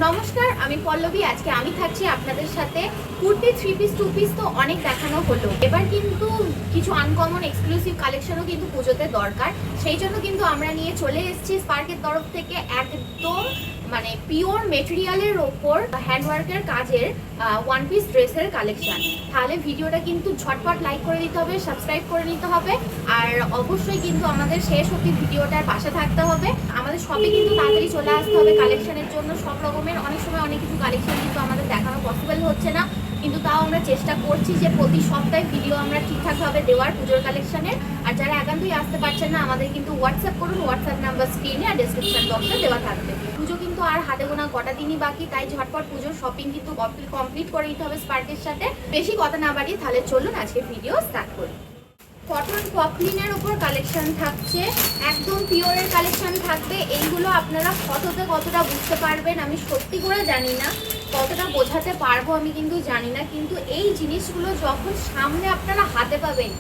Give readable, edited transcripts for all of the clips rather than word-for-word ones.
নমস্কার, আমি পল্লবী। আজকে আমি থাকছি আপনাদের সাথে। কুর্তি 3 পিস 2 পিস তো অনেক দেখানো হলো, এবার কিন্তু কিছু আনকমন এক্সক্লুসিভ কালেকশনও কিন্তু পুজোতে দরকার। সেই জন্য কিন্তু আমরা নিয়ে চলে এসেছি স্পার্কের তরফ থেকে একদম মানে পিওর মেটেরিয়ালের ওপর হ্যান্ডওয়ার্কের কাজের ওয়ান পিস ড্রেসের কালেকশন। তাহলে ভিডিওটা কিন্তু ঝটপট লাইক করে দিতে হবে, সাবস্ক্রাইব করে নিতে হবে, আর অবশ্যই কিন্তু আমাদের শেষ অবধি ভিডিওটার পাশে থাকতে হবে। আমাদের শপে কিন্তু তাড়াতাড়ি চলে আসতে হবে কালেকশনের জন্য। সব রকমের অনেক সময় অনেক কিছু কালেকশন কিন্তু আমাদের দেখানো পসিবল হচ্ছে না, কিন্তু তাও আমরা চেষ্টা করছি যে প্রতি সপ্তাহে ভিডিও আমরা ঠিকঠাকভাবে দেওয়ার পুজোর কালেকশনের। আর যারা একান্তই আসতে পারছেন না, আমাদের কিন্তু হোয়াটসঅ্যাপ করুন। হোয়াটসঅ্যাপ নাম্বার স্ক্রিনে আর ডেসক্রিপশন বক্সে দেওয়া থাকবে। পুজো কিন্তু আর হাতে গোনা কটা দিনই বাকি, তাই ঝটপট পুজোর শপিং কিন্তু কমপ্লিট করে দিতে হবে স্পার্কের সাথে। বেশি কথা না বাড়িয়ে তাহলে চলুন আজকে ভিডিও স্টার্ট করি। কটন পপলিনের ওপর কালেকশন থাকছে, একদম পিওরের কালেকশন থাকবে। এইগুলো আপনারা ফটোতে কতটা বুঝতে পারবেন আমি সত্যি করে জানি না, কতটা বোঝাতে পারবো আমি কিন্তু জানি না, কিন্তু এই জিনিসগুলো যখন সামনে আপনারা হাতে পাবেন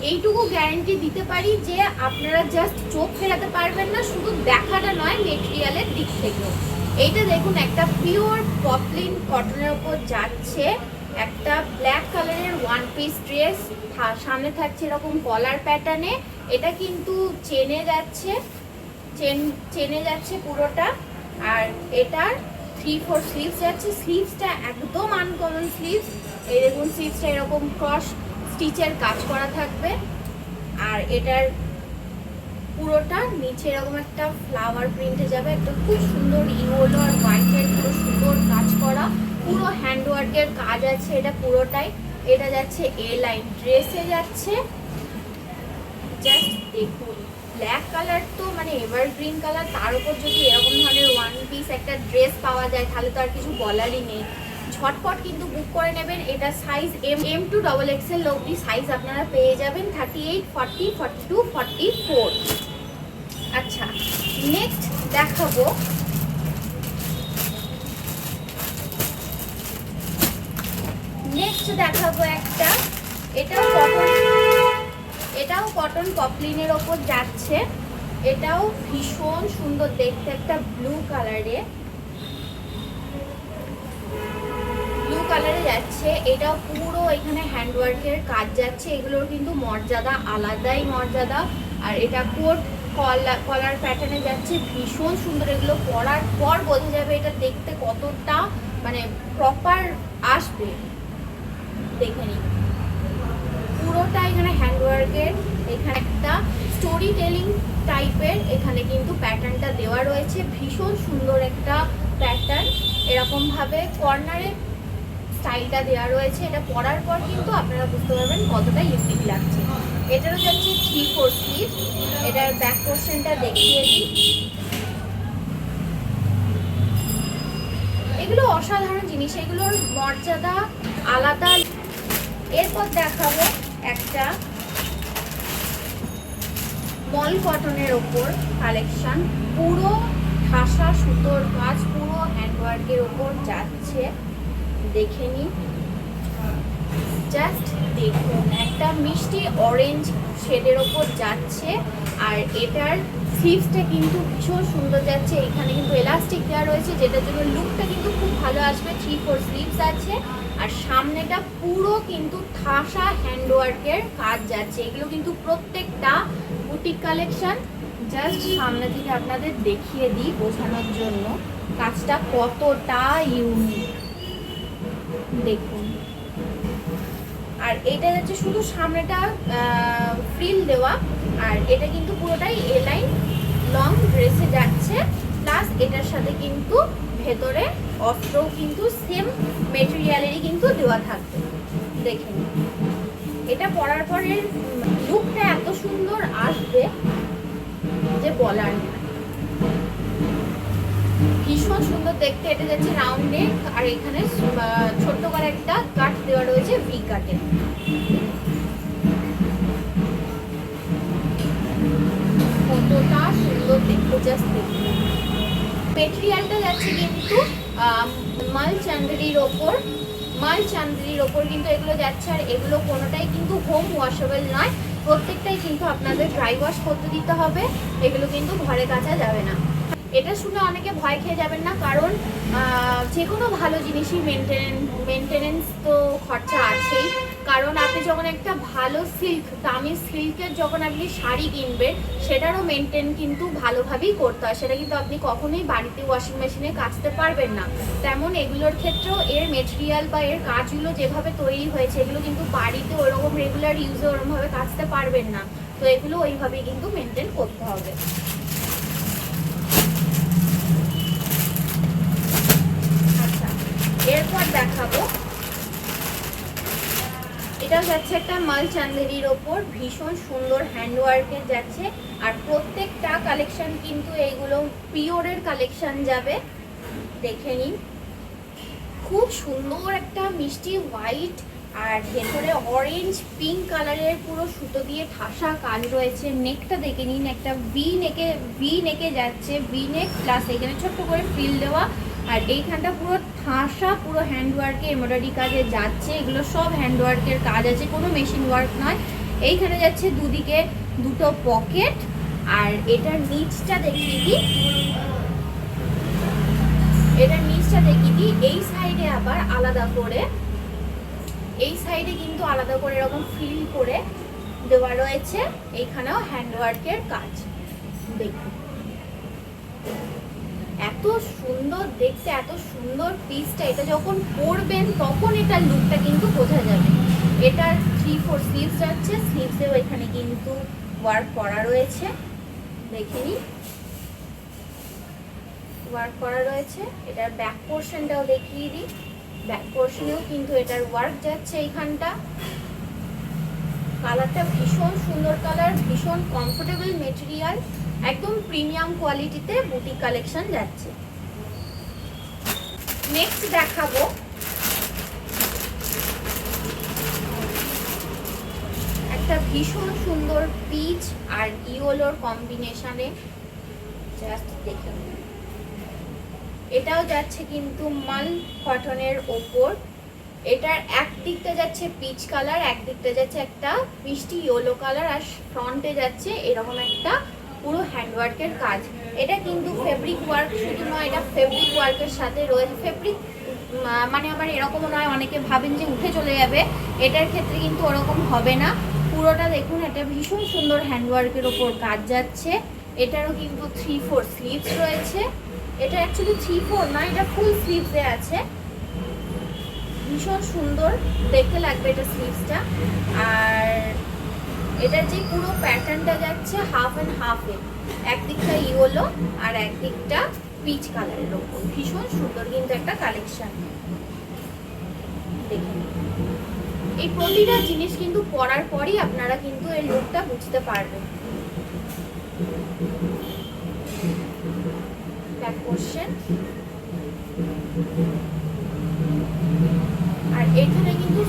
এইটুকু গ্যারেন্টি দিতে পারি যে আপনারা জাস্ট চোখ ফেরাতে পারবেন না, শুধু দেখাটা নয় মেটেরিয়ালের দিক থেকেও। এইটা দেখুন, একটা পিওর পপলিন কটনের ওপর যাচ্ছে, একটা ব্ল্যাক কালারের ওয়ান পিস ড্রেস, সামনে থাকছে এরকম কলার প্যাটার্নে। এটা কিন্তু চেনে যাচ্ছে পুরোটা, আর এটার 3/4 স্লিভস যাচ্ছে। স্লিভসটা একদম আনকমন স্লিভস। এই দেখুন, স্লিভসটা এরকম ক্রস স্টিচের কাজ করা থাকবে, আর এটার পুরোটা নিচে এরকম একটা ফ্লাওয়ার প্রিন্টে যাবে, একটা খুব সুন্দর ইয়েলো আর হোয়াইটের পুরো সুন্দর কাজ করা, পুরো হ্যান্ডওয়ার্কের কাজ আছে এটা পুরোটাই। এটা যাচ্ছে এ লাইন ড্রেসে যাচ্ছে। জাস্ট দেখুন, ব্ল্যাক কালার তো মানে এভারগ্রিন কালার, তার উপর যদি এরকম ধরনের ওয়ান পিস একটা ড্রেস পাওয়া যায় তাহলে তো আর কিছু বলারই নেই। ঝটপট কিন্তু বুক করে নেবেন। এটা সাইজ এম টু XXL অবধি সাইজ আপনারা পেয়ে যাবেন, 38, 40, 42, 44। আচ্ছা, নেক্সট দেখাবো একটা, এটাও কটন পপলিনের ওপর যাচ্ছে। এটাও ভীষণ সুন্দর দেখতে, একটা ব্লু কালারে যাচ্ছে। এটাও পুরো এখানে হ্যান্ডওয়ার্কের কাজ যাচ্ছে। এগুলোর কিন্তু মর্যাদা আলাদাই মর্যাদা। আর এটা কোট কলার প্যাটার্নে যাচ্ছে, ভীষণ সুন্দর। এগুলো পরার পর বোঝা যাবে এটা দেখতে কতটা মানে প্রপার আসবে। দেখে নিন, পুরোটা এখানে হ্যান্ডওয়ার্কের, এখানে একটা স্টোরি টেলিং টাইপের এখানে কিন্তু প্যাটার্নটা দেওয়া রয়েছে। ভীষণ সুন্দর একটা প্যাটার্ন, এরকম ভাবে কর্নারে স্টাইলটা দেওয়া রয়েছে। এটা পরার পর কিন্তু আপনারা বুঝতে পারবেন কতটা ইউনিক লাগছে। এটারও যাচ্ছে 3/4 স্লিভ। এটার ব্যাক পোর্শনটা দেখিয়ে দিই। এগুলো অসাধারণ জিনিস, এগুলোর মর্যাদা আলাদা। এরপর দেখাবো একটা মল কটনের ওপর কালেকশন, পুরো ঠাসা সুতোর কাজ, পুরো হ্যান্ডওয়ার্কের ওপর যাচ্ছে। দেখে নিন, জাস্ট দেখুন, একটা মিষ্টি অরেঞ্জ শেডের ওপর যাচ্ছে। আর এটার স্লিভসটা কিন্তু ভীষণ সুন্দর যাচ্ছে। এখানে কিন্তু এলাস্টিক দেওয়া রয়েছে, যেটার জন্য লুকটা কিন্তু খুব ভালো আসবে। 3/4 স্লিভস আছে, আর সামনেটা পুরো কিন্তু ঠাসা হ্যান্ডওয়ার্কের কাজ যাচ্ছে। এগুলো কিন্তু প্রত্যেকটা বুটিক কালেকশন। জাস্ট সামনে থেকে আপনাদের দেখিয়ে দিই বোঝানোর জন্য কাজটা কতটা ইউনিক। দেখুন, আর এটা যাচ্ছে শুধু সামনেটা ফ্রিল দেওয়া, আর এটা কিন্তু পুরোটাই এ লাইন লং ড্রেসে যাচ্ছে। প্লাস এটার সাথে কিন্তু ভেতরে অস্ত্রও কিন্তু সেম মেটেরিয়ালেরই কিন্তু দেওয়া থাকবে। দেখেন, এটা পরার পরে লুকটা এত সুন্দর আসবে যে বলার না, ভীষণ সুন্দর দেখতে। এটা যাচ্ছে রাউন্ড নেক, আর এখানে ছোট্ট করে একটা কাট দেওয়া রয়েছে ভি কাটে। কতটা সুন্দর দেখতে, জাস্ট দেখুন। মেটেরিয়ালটা যাচ্ছে কিন্তু মাল চান্দেরির ওপর কিন্তু এগুলো যাচ্ছে। আর এগুলো কোনোটাই কিন্তু হোম ওয়াশেবল নয়, প্রত্যেকটাই কিন্তু আপনাদের ড্রাই ওয়াশ করতে দিতে হবে। এগুলো কিন্তু ঘরে কাচা যাবে না। এটা শুনে অনেকে ভয় খেয়ে যাবেন না, কারণ যে কোনো ভালো জিনিসই মেনটেনেন্স তো খরচা আছেই। কারণ আপনি যখন একটা ভালো দামি সিল্কের যখন আপনি শাড়ি কিনবেন, সেটারও মেনটেন কিন্তু ভালোভাবেই করতে হয়। সেটা কিন্তু আপনি কখনোই বাড়িতে ওয়াশিং মেশিনে কাচতে পারবেন না। তেমন এগুলোর ক্ষেত্রেও এর মেটেরিয়াল বা এর কাজগুলো যেভাবে তৈরি হয়েছে, এগুলো কিন্তু বাড়িতে ওরকম রেগুলার ইউজে ওরকমভাবে কাচতে পারবেন না। তো এগুলো ওইভাবেই কিন্তু মেনটেন করতে হবে। আচ্ছা, এরপর দেখাবো, এটাও যাচ্ছে একটা মাল চান্দেরির ওপর, ভীষণ সুন্দর হ্যান্ডওয়ার্কের যাচ্ছে। আর প্রত্যেকটা কালেকশন কিন্তু এইগুলো পিওরের কালেকশন যাবে, দেখে নিন। খুব সুন্দর একটা মিষ্টি হোয়াইট আর ভেতরে অরেঞ্জ পিঙ্ক কালারের পুরো সুতো দিয়ে ঠাসা কাজ রয়েছে। নেকটা দেখে নিন, একটা ভি নেকে যাচ্ছে, ভি নেক প্লাস এখানে ছোট্ট করে ফ্রিল দেওয়া। আর এইখানটা পুরো ঠাসা, পুরো হ্যান্ডওয়ার্কে এমব্রয়ডারি কাজে যাচ্ছে। এগুলো সব হ্যান্ডওয়ার্কের কাজ আছে, কোনো মেশিন ওয়ার্ক নয়। এইখানে যাচ্ছে দুদিকে দুটো পকেট। আর এটার নিচটা দেখিয়ে দিই, এই সাইডে আবার আলাদা করে, এই সাইডে কিন্তু আলাদা করে এরকম ফিল করে দেওয়া রয়েছে। এইখানেও হ্যান্ডওয়ার্কের কাজ দেখুন, এত সুন্দর দেখতে, এত সুন্দর পিসটা। এটা যখন পরবেন তখন এটার লুকটা কিন্তু বোঝা যাবে। এটার 3/4 স্লিভস যাচ্ছে, স্লিভসেও এখানে কিন্তু ওয়ার্ক করা রয়েছে, দেখে নিন ওয়ার্ক করা রয়েছে। এটার ব্যাক পোর্শনটাও দেখিয়ে দিই, ব্যাক পোর্শনেও কিন্তু এটার ওয়ার্ক যাচ্ছে। এইখানটা কালারটা ভীষণ সুন্দর কালার, ভীষণ কমফোর্টেবল মেটেরিয়াল, একদম প্রিমিয়াম কোয়ালিটিতে বুটিক কালেকশন যাচ্ছে। নেক্সট দেখাবো একটা ভীষণ সুন্দর পিচ আর ইয়েলোর কম্বিনেশনে, জাস্ট দেখে নিন। এটাও যাচ্ছে কিন্তু মাল কটনের ওপর। এটার এক দিকটা যাচ্ছে পিচ কালার, এক দিকটা যাচ্ছে একটা মিষ্টি ইয়েলো কালার, আর ফ্রন্টে যাচ্ছে এরকম একটা পুরো হ্যান্ডওয়ার্কের কাজ। এটা কিন্তু ফেব্রিক ওয়ার্ক শুধু নয়, এটা ফেব্রিক ওয়ার্কের সাথে রয়েছে। ফেব্রিক মানে আবার এরকমও নয়, অনেকে ভাবেন যে উঠে চলে যাবে, এটার ক্ষেত্রে কিন্তু ওরকম হবে না। পুরোটা দেখুন, এটা ভীষণ সুন্দর হ্যান্ডওয়ার্কের ওপর কাজ যাচ্ছে। এটারও কিন্তু 3/4 স্লিভস রয়েছে। এটা অ্যাকচুয়ালি 3/4 না, এটা ফুল স্লিভসে আছে। ভীষণ সুন্দর দেখতে লাগবে এটা স্লিভসটা। আর এটার যে পুরো প্যাটার্নটা যাচ্ছে হাফ অ্যান্ড হাফে, একদিকটা ইয়েলো আর একদিকটা পিচ কালারের ওপর। ভীষণ সুন্দর কিন্তু একটা কালেকশন, দেখুন। এই প্রতিটা জিনিস কিন্তু পরার পরই আপনারা কিন্তু এই লুকটা বুঝতে পারবেন। ব্যাক পোর্শন, আর এখানে কিন্তু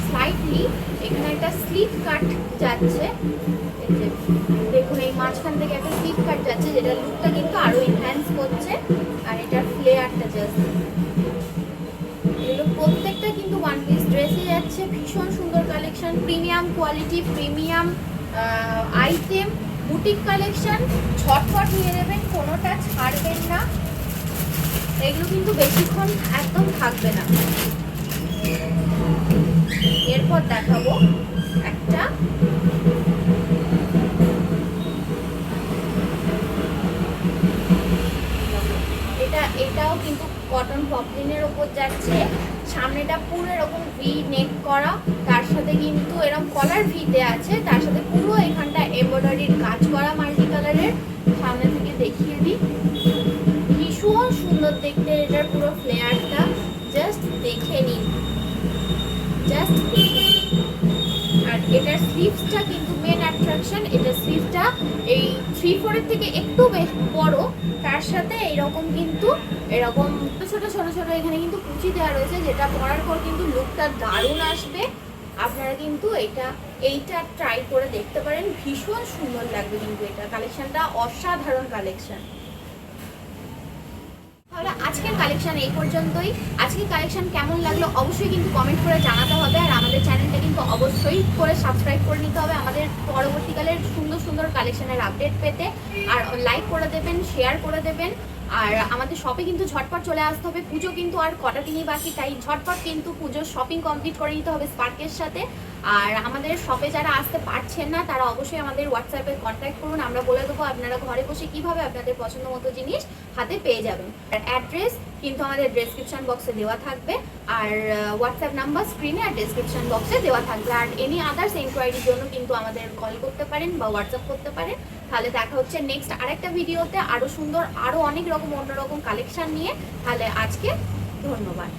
স্লাইটলি এখানে একটা স্লিট কাট যাচ্ছে, দেখুন এই মাঝখান থেকে একটা স্লিট কাট যাচ্ছে, যেটা লুকটা কিন্তু আরো এনহ্যান্স করছে। আর এটার ফ্লেয়ারটা জাস্ট, এগুলো প্রত্যেকটা কিন্তু ওয়ান পিস ড্রেসে যাচ্ছে। ভীষণ সুন্দর collection, premium quality, premium item, boutique collection. ঝটপট নিয়ে নেবেন, কোনোটা ছাড়বেন না। এগুলো কিন্তু বেশিক্ষণ একদম থাকবে না। এরপর দেখাবো একটা এটাও কিন্তু কটন পপলিনের ওপর যাচ্ছে। সামনেটা পুরো এরকম ভি নেক করা, তার সাথে কিন্তু এরকম কলার ভিতে আছে, তার সাথে পুরো এখানটা এমব্রয়ডারির কাজ করা মাল্টি কালারের। সামনে থেকে দেখিয়ে দিই, ভীষণ সুন্দর দেখতে এটার পুরো ফ্লেয়ারটা, জাস্ট দেখে নিন, জাস্ট দেখে নিন। আর এটার স্লিভসটা কিন্তু মেন অ্যাট্রাকশন। এটার স্লিভসটা এই 3/4 থেকে একটু বেশ বড়, তার সাথে এইরকম কিন্তু এরকম ছোট ছোট ছোট এখানে কিন্তু কুচি দেওয়া রয়েছে, যেটা পরার পর কিন্তু লুকটা দারুণ আসবে। আপনারা কিন্তু এইটা ট্রাই করে দেখতে পারেন, ভীষণ সুন্দর লাগবে কিন্তু। এটা কালেকশনটা অসাধারণ কালেকশন তাহলে আজকের কালেকশন এই পর্যন্তই। আজকের কালেকশন কেমন লাগলো অবশ্যই কিন্তু কমেন্ট করে জানাতে হবে, আর আমাদের চ্যানেলটা কিন্তু অবশ্যই করে সাবস্ক্রাইব করে নিতে হবে আমাদের পরবর্তীকালের সুন্দর সুন্দর কালেকশনের আপডেট পেতে। আর লাইক করে দেবেন, শেয়ার করে দেবেন। আর আমাদের শপে কিন্তু ঝটপট চলে আসতে হবে, পুজো কিন্তু আর কটা দিনই বাকি, তাই ঝটপট কিন্তু পুজোর শপিং কমপ্লিট করে নিতে হবে স্পার্কের সাথে। আর আমাদের শপে যারা আসতে পারছেন না তারা অবশ্যই আমাদের হোয়াটসঅ্যাপে কন্ট্যাক্ট করুন, আমরা বলে দেবো আপনারা ঘরে বসে কিভাবে আপনাদের পছন্দ মতো জিনিস হাতে পেয়ে যাবেন। আর অ্যাড্রেস কিন্তু আমাদের ডেসক্রিপশন বক্সে দেওয়া থাকবে, আর হোয়াটসঅ্যাপ নাম্বার স্ক্রিনে আর ডেসক্রিপশন বক্সে দেওয়া থাকবে। আর এনি আদার্স এনকোয়ারির জন্য কিন্তু আমাদের কল করতে পারেন বা হোয়াটসঅ্যাপ করতে পারেন। তাহলে দেখা হচ্ছে নেক্সট আরেকটা ভিডিওতে আরও সুন্দর আরও অনেক রকম অন্যরকম কালেকশন নিয়ে। তাহলে আজকে ধন্যবাদ।